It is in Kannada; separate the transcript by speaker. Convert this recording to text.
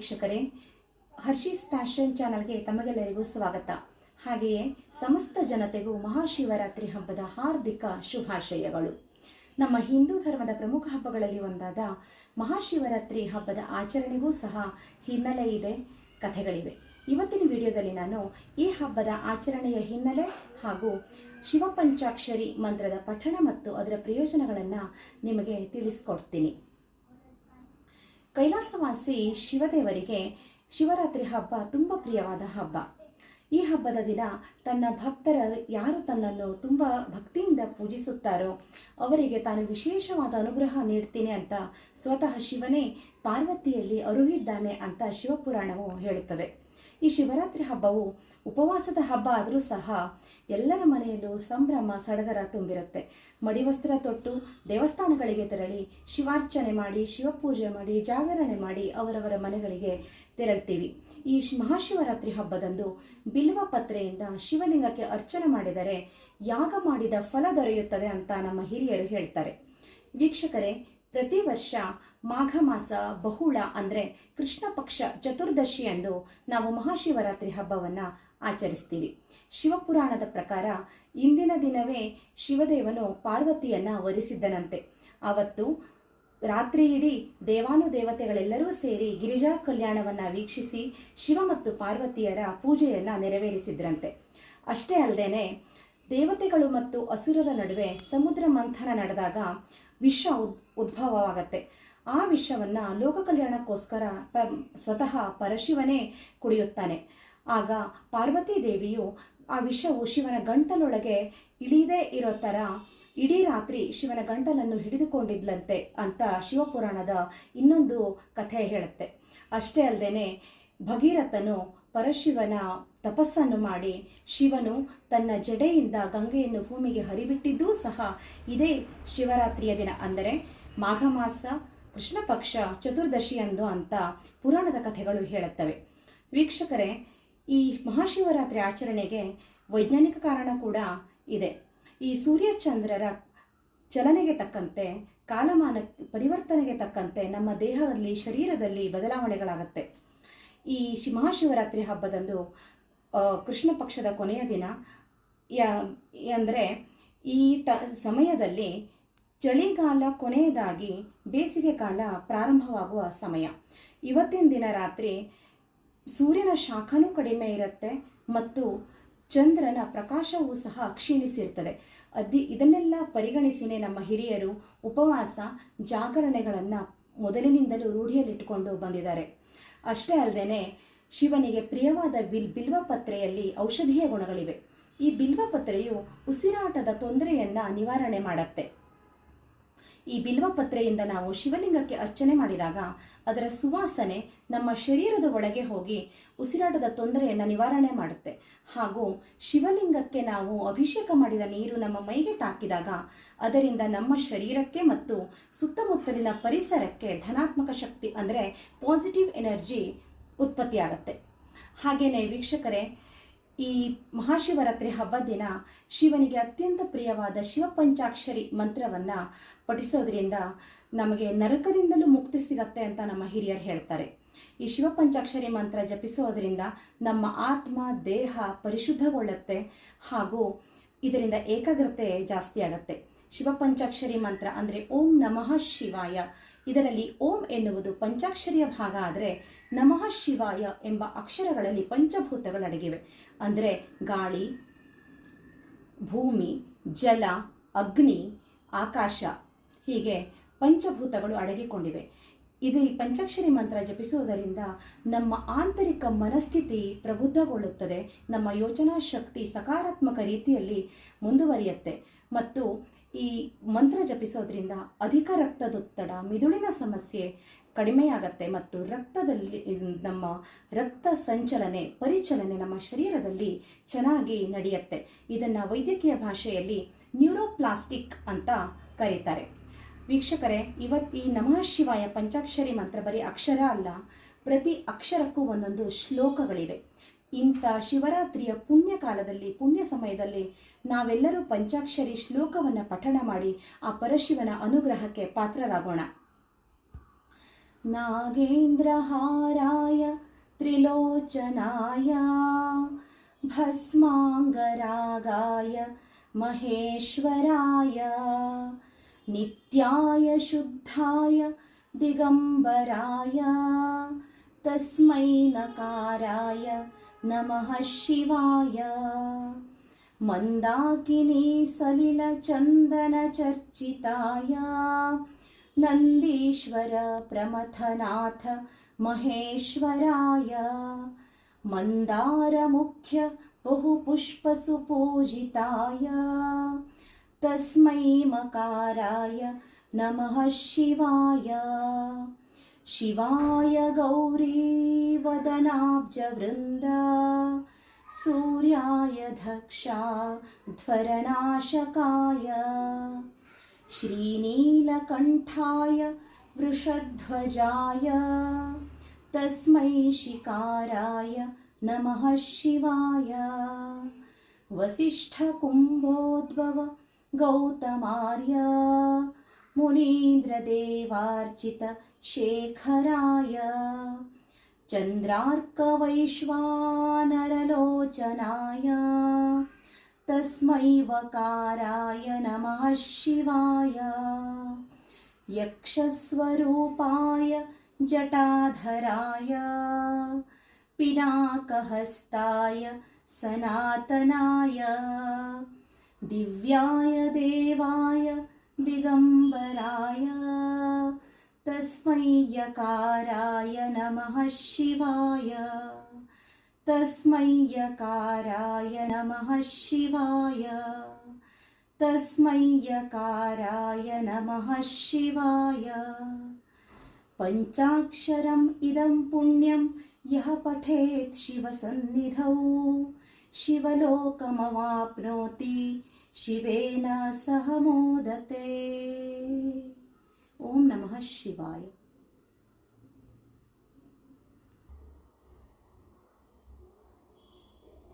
Speaker 1: ವೀಕ್ಷಕರೇ, ಹರ್ಷೀಸ್ ಫ್ಯಾಷನ್ ಚಾನಲ್ಗೆ ತಮಗೆಲ್ಲರಿಗೂ ಸ್ವಾಗತ. ಹಾಗೆಯೇ ಸಮಸ್ತ ಜನತೆಗೂ ಮಹಾಶಿವರಾತ್ರಿ ಹಬ್ಬದ ಹಾರ್ದಿಕ ಶುಭಾಶಯಗಳು. ನಮ್ಮ ಹಿಂದೂ ಧರ್ಮದ ಪ್ರಮುಖ ಹಬ್ಬಗಳಲ್ಲಿ ಒಂದಾದ ಮಹಾಶಿವರಾತ್ರಿ ಹಬ್ಬದ ಆಚರಣೆಗೂ ಸಹ ಹಿನ್ನೆಲೆ ಇದೆ, ಕಥೆಗಳಿವೆ. ಇವತ್ತಿನ ವಿಡಿಯೋದಲ್ಲಿ ನಾನು ಈ ಹಬ್ಬದ ಆಚರಣೆಯ ಹಿನ್ನೆಲೆ ಹಾಗೂ ಶಿವಪಂಚಾಕ್ಷರಿ ಮಂತ್ರದ ಪಠಣ ಮತ್ತು ಅದರ ಪ್ರಯೋಜನಗಳನ್ನು ನಿಮಗೆ ತಿಳಿಸ್ಕೊಡ್ತೀನಿ. ಕೈಲಾಸವಾಸಿ ಶಿವದೇವರಿಗೆ ಶಿವರಾತ್ರಿ ಹಬ್ಬ ತುಂಬ ಪ್ರಿಯವಾದ ಹಬ್ಬ. ಈ ಹಬ್ಬದ ದಿನ ತನ್ನ ಭಕ್ತರ ಯಾರು ತನ್ನನ್ನು ತುಂಬ ಭಕ್ತಿಯಿಂದ ಪೂಜಿಸುತ್ತಾರೋ ಅವರಿಗೆ ತಾನು ವಿಶೇಷವಾದ ಅನುಗ್ರಹ ನೀಡ್ತೀನಿ ಅಂತ ಸ್ವತಃ ಶಿವನೇ ಪಾರ್ವತಿಯಲ್ಲಿ ಅರುಹಿದ್ದಾನೆ ಅಂತ ಶಿವಪುರಾಣವು ಹೇಳುತ್ತದೆ. ಈ ಶಿವರಾತ್ರಿ ಹಬ್ಬವು ಉಪವಾಸದ ಹಬ್ಬ ಆದರೂ ಸಹ ಎಲ್ಲರ ಮನೆಯಲ್ಲೂ ಸಂಭ್ರಮ ಸಡಗರ ತುಂಬಿರುತ್ತೆ. ಮಡಿವಸ್ತ್ರ ತೊಟ್ಟು ದೇವಸ್ಥಾನಗಳಿಗೆ ತೆರಳಿ ಶಿವಾರ್ಚನೆ ಮಾಡಿ, ಶಿವಪೂಜೆ ಮಾಡಿ, ಜಾಗರಣೆ ಮಾಡಿ ಅವರವರ ಮನೆಗಳಿಗೆ ತೆರಳ್ತೀವಿ. ಈ ಮಹಾಶಿವರಾತ್ರಿ ಹಬ್ಬದಂದು ಬಿಲ್ವ ಪತ್ರೆಯಿಂದ ಶಿವಲಿಂಗಕ್ಕೆ ಅರ್ಚನೆ ಮಾಡಿದರೆ ಯಾಗ ಮಾಡಿದ ಫಲ ದೊರೆಯುತ್ತದೆ ಅಂತ ನಮ್ಮ ಹಿರಿಯರು ಹೇಳ್ತಾರೆ. ವೀಕ್ಷಕರೇ, ಪ್ರತಿ ವರ್ಷ ಮಾಘ ಮಾಸ ಬಹುಳ ಅಂದರೆ ಕೃಷ್ಣ ಪಕ್ಷ ಚತುರ್ದಶಿ ಎಂದು ನಾವು ಮಹಾಶಿವರಾತ್ರಿ ಹಬ್ಬವನ್ನು ಆಚರಿಸ್ತೀವಿ. ಶಿವಪುರಾಣದ ಪ್ರಕಾರ ಇಂದಿನ ದಿನವೇ ಶಿವದೇವನು ಪಾರ್ವತಿಯನ್ನು ವರಿಸಿದ್ದನಂತೆ. ಅವತ್ತು ರಾತ್ರಿ ಇಡೀ ದೇವಾನುದೇವತೆಗಳೆಲ್ಲರೂ ಸೇರಿ ಗಿರಿಜಾ ಕಲ್ಯಾಣವನ್ನು ವೀಕ್ಷಿಸಿ ಶಿವ ಮತ್ತು ಪಾರ್ವತಿಯರ ಪೂಜೆಯನ್ನು ನೆರವೇರಿಸಿದ್ರಂತೆ. ಅಷ್ಟೇ ಅಲ್ಲದೆ ದೇವತೆಗಳು ಮತ್ತು ಅಸುರರ ನಡುವೆ ಸಮುದ್ರ ಮಂಥನ ನಡೆದಾಗ ವಿಷ ಉದ್ಭವವಾಗತ್ತೆ. ಆ ವಿಷವನ್ನು ಲೋಕ ಕಲ್ಯಾಣಕ್ಕೋಸ್ಕರ ಸ್ವತಃ ಪರಶಿವನೇ ಕುಡಿಯುತ್ತಾನೆ. ಆಗ ಪಾರ್ವತಿ ದೇವಿಯು ಆ ವಿಷವು ಶಿವನ ಗಂಟಲೊಳಗೆ ಇಳಿದೇ ಇರೋ ಥರ ಇಡೀ ರಾತ್ರಿ ಶಿವನ ಗಂಟಲನ್ನು ಹಿಡಿದುಕೊಂಡಿದ್ಲಂತೆ ಅಂತ ಶಿವಪುರಾಣದ ಇನ್ನೊಂದು ಕಥೆ ಹೇಳುತ್ತೆ. ಅಷ್ಟೇ ಅಲ್ಲದೆ ಭಗೀರಥನು ಪರಶಿವನ ತಪಸ್ಸನ್ನು ಮಾಡಿ ಶಿವನು ತನ್ನ ಜಡೆಯಿಂದ ಗಂಗೆಯನ್ನು ಭೂಮಿಗೆ ಹರಿಬಿಟ್ಟಿದ್ದೂ ಸಹ ಇದೇ ಶಿವರಾತ್ರಿಯ ದಿನ, ಅಂದರೆ ಮಾಘ ಮಾಸ ಕೃಷ್ಣ ಪಕ್ಷ ಚತುರ್ದಶಿಯಂದು ಅಂತ ಪುರಾಣದ ಕಥೆಗಳು ಹೇಳುತ್ತವೆ. ವೀಕ್ಷಕರೇ, ಈ ಮಹಾಶಿವರಾತ್ರಿ ಆಚರಣೆಗೆ ವೈಜ್ಞಾನಿಕ ಕಾರಣ ಕೂಡ ಇದೆ. ಈ ಸೂರ್ಯಚಂದ್ರರ ಚಲನೆಗೆ ತಕ್ಕಂತೆ, ಕಾಲಮಾನ ಪರಿವರ್ತನೆಗೆ ತಕ್ಕಂತೆ ನಮ್ಮ ದೇಹದಲ್ಲಿ ಶರೀರದಲ್ಲಿ ಬದಲಾವಣೆಗಳಾಗುತ್ತೆ. ಈ ಮಹಾಶಿವರಾತ್ರಿ ಹಬ್ಬದಂದು ಕೃಷ್ಣ ಪಕ್ಷದ ಕೊನೆಯ ದಿನ ಅಂದರೆ ಈ ಸಮಯದಲ್ಲಿ ಚಳಿಗಾಲ ಕೊನೆಯದಾಗಿ ಬೇಸಿಗೆ ಕಾಲ ಪ್ರಾರಂಭವಾಗುವ ಸಮಯ. ಇವತ್ತಿನ ದಿನ ರಾತ್ರಿ ಸೂರ್ಯನ ಶಾಖನೂ ಕಡಿಮೆ ಇರುತ್ತೆ ಮತ್ತು ಚಂದ್ರನ ಪ್ರಕಾಶವೂ ಸಹ ಕ್ಷೀಣಿಸಿರ್ತದೆ. ಇದನ್ನೆಲ್ಲ ಪರಿಗಣಿಸಿನೇ ನಮ್ಮ ಹಿರಿಯರು ಉಪವಾಸ ಜಾಗರಣೆಗಳನ್ನು ಮೊದಲಿನಿಂದಲೂ ರೂಢಿಯಲ್ಲಿಟ್ಟುಕೊಂಡು ಬಂದಿದ್ದಾರೆ. ಅಷ್ಟೇ ಅಲ್ಲದೆ ಶಿವನಿಗೆ ಪ್ರಿಯವಾದ ಬಿಲ್ವಪತ್ರೆಯಲ್ಲಿ ಔಷಧೀಯ ಗುಣಗಳಿವೆ. ಈ ಬಿಲ್ವಪತ್ರೆಯು ಉಸಿರಾಟದ ತೊಂದರೆಯನ್ನು ನಿವಾರಣೆ ಮಾಡುತ್ತೆ. ಈ ಬಿಲ್ವಪತ್ರೆಯಿಂದ ನಾವು ಶಿವಲಿಂಗಕ್ಕೆ ಅರ್ಚನೆ ಮಾಡಿದಾಗ ಅದರ ಸುವಾಸನೆ ನಮ್ಮ ಶರೀರದ ಒಳಗೆ ಹೋಗಿ ಉಸಿರಾಟದ ತೊಂದರೆಯನ್ನು ನಿವಾರಣೆ ಮಾಡುತ್ತೆ. ಹಾಗೂ ಶಿವಲಿಂಗಕ್ಕೆ ನಾವು ಅಭಿಷೇಕ ಮಾಡಿದ ನೀರು ನಮ್ಮ ಮೈಗೆ ತಾಕಿದಾಗ ಅದರಿಂದ ನಮ್ಮ ಶರೀರಕ್ಕೆ ಮತ್ತು ಸುತ್ತಮುತ್ತಲಿನ ಪರಿಸರಕ್ಕೆ ಧನಾತ್ಮಕ ಶಕ್ತಿ ಅಂದರೆ ಪಾಸಿಟಿವ್ ಎನರ್ಜಿ ಉತ್ಪತ್ತಿಯಾಗತ್ತೆ. ಹಾಗೆಯೇ ವೀಕ್ಷಕರೇ, ಈ ಮಹಾಶಿವರಾತ್ರಿ ಹಬ್ಬದ ದಿನ ಶಿವನಿಗೆ ಅತ್ಯಂತ ಪ್ರಿಯವಾದ ಶಿವಪಂಚಾಕ್ಷರಿ ಮಂತ್ರವನ್ನು ಪಠಿಸೋದ್ರಿಂದ ನಮಗೆ ನರಕದಿಂದಲೂ ಮುಕ್ತಿ ಸಿಗತ್ತೆ ಅಂತ ನಮ್ಮ ಹಿರಿಯರು ಹೇಳ್ತಾರೆ. ಈ ಶಿವಪಂಚಾಕ್ಷರಿ ಮಂತ್ರ ಜಪಿಸೋದ್ರಿಂದ ನಮ್ಮ ಆತ್ಮ ದೇಹ ಪರಿಶುದ್ಧಗೊಳ್ಳುತ್ತೆ ಹಾಗೂ ಇದರಿಂದ ಏಕಾಗ್ರತೆ ಜಾಸ್ತಿ ಆಗುತ್ತೆ. ಶಿವಪಂಚಾಕ್ಷರಿ ಮಂತ್ರ ಅಂದರೆ ಓಂ ನಮಃ ಶಿವಾಯ. ಇದರಲ್ಲಿ ಓಂ ಎನ್ನುವುದು ಪಂಚಾಕ್ಷರಿಯ ಭಾಗ ಆದರೆ ನಮಃ ಶಿವಾಯ ಎಂಬ ಅಕ್ಷರಗಳಲ್ಲಿ ಪಂಚಭೂತಗಳು ಅಡಗಿವೆ. ಅಂದರೆ ಗಾಳಿ, ಭೂಮಿ, ಜಲ, ಅಗ್ನಿ, ಆಕಾಶ, ಹೀಗೆ ಪಂಚಭೂತಗಳು ಅಡಗಿಕೊಂಡಿವೆ. ಈ ಪಂಚಾಕ್ಷರಿ ಮಂತ್ರ ಜಪಿಸುವುದರಿಂದ ನಮ್ಮ ಆಂತರಿಕ ಮನಸ್ಥಿತಿ ಪ್ರಬುದ್ಧಗೊಳ್ಳುತ್ತದೆ, ನಮ್ಮ ಯೋಚನಾ ಶಕ್ತಿ ಸಕಾರಾತ್ಮಕ ರೀತಿಯಲ್ಲಿ ಮುಂದುವರಿಯುತ್ತೆ ಮತ್ತು ಈ ಮಂತ್ರ ಜಪಿಸೋದ್ರಿಂದ ಅಧಿಕ ರಕ್ತದೊತ್ತಡ, ಮಿದುಳಿನ ಸಮಸ್ಯೆ ಕಡಿಮೆಯಾಗತ್ತೆ ಮತ್ತು ರಕ್ತದಲ್ಲಿ ನಮ್ಮ ರಕ್ತ ಪರಿಚಲನೆ ನಮ್ಮ ಶರೀರದಲ್ಲಿ ಚೆನ್ನಾಗಿ ನಡೆಯುತ್ತೆ. ಇದನ್ನು ವೈದ್ಯಕೀಯ ಭಾಷೆಯಲ್ಲಿ ನ್ಯೂರೋಪ್ಲಾಸ್ಟಿಕ್ ಅಂತ ಕರೀತಾರೆ. ವೀಕ್ಷಕರೇ, ಈ ನಮಃ ಶಿವಾಯ ಪಂಚಾಕ್ಷರಿ ಮಂತ್ರ ಬರೀ ಅಕ್ಷರ ಅಲ್ಲ, ಪ್ರತಿ ಅಕ್ಷರಕ್ಕೂ ಒಂದೊಂದು ಶ್ಲೋಕಗಳಿವೆ. ಇಂಥ ಶಿವರಾತ್ರಿಯ ಪುಣ್ಯ ಕಾಲದಲ್ಲಿ, ಪುಣ್ಯ ಸಮಯದಲ್ಲಿ ನಾವೆಲ್ಲರೂ ಪಂಚಾಕ್ಷರಿ ಶ್ಲೋಕವನ್ನು ಪಠಣ ಮಾಡಿ ಆ ಪರಶಿವನ ಅನುಗ್ರಹಕ್ಕೆ ಪಾತ್ರರಾಗೋಣ. नागेन्द्रहाराय त्रिलोचनाय भस्माङ्गरागाय महेश्वराय नित्याय शुद्धाय दिगम्बराय तस्मै नकाराय नमः शिवाय मन्दाकिनी सलिलचन्दनचर्चिताय नन्दीश्वर प्रमथनाथ महेश्वराय मन्दारमुख्य बहुपुष्पसुपूजिताय तस्मै मकाराय नमः शिवाय शिवाय गौरीवदनाब्जवृन्द सूर्याय दक्षाध्वरनाशकाय श्रीनीलकण्ठाय वृषध्वजाय तस्मै शिकाराय नमः शिवाय वसिष्ठकुम्भोद्भव गौतमार्य मुनीन्द्रदेवार्चित शेखराय चन्द्रार्कवैश्वानरलोचनाय तस्मै वकाराय नमः शिवाय यक्षस्वरूपाय जटाधराय पिनाकहस्ताय सनातनाय दिव्याय देवाय दिगम्बराय तस्मै यकाराय नमः शिवाय तस्मै यकाराय नमः शिवाय तस्मै यकाराय नमः शिवाय पञ्चाक्षरम् इदं पुण्यं यः पठेत् शिवसन्निधौ शिवलोकमवाप्नोति शिवेन सह मोदते। ओम नमः शिवाय।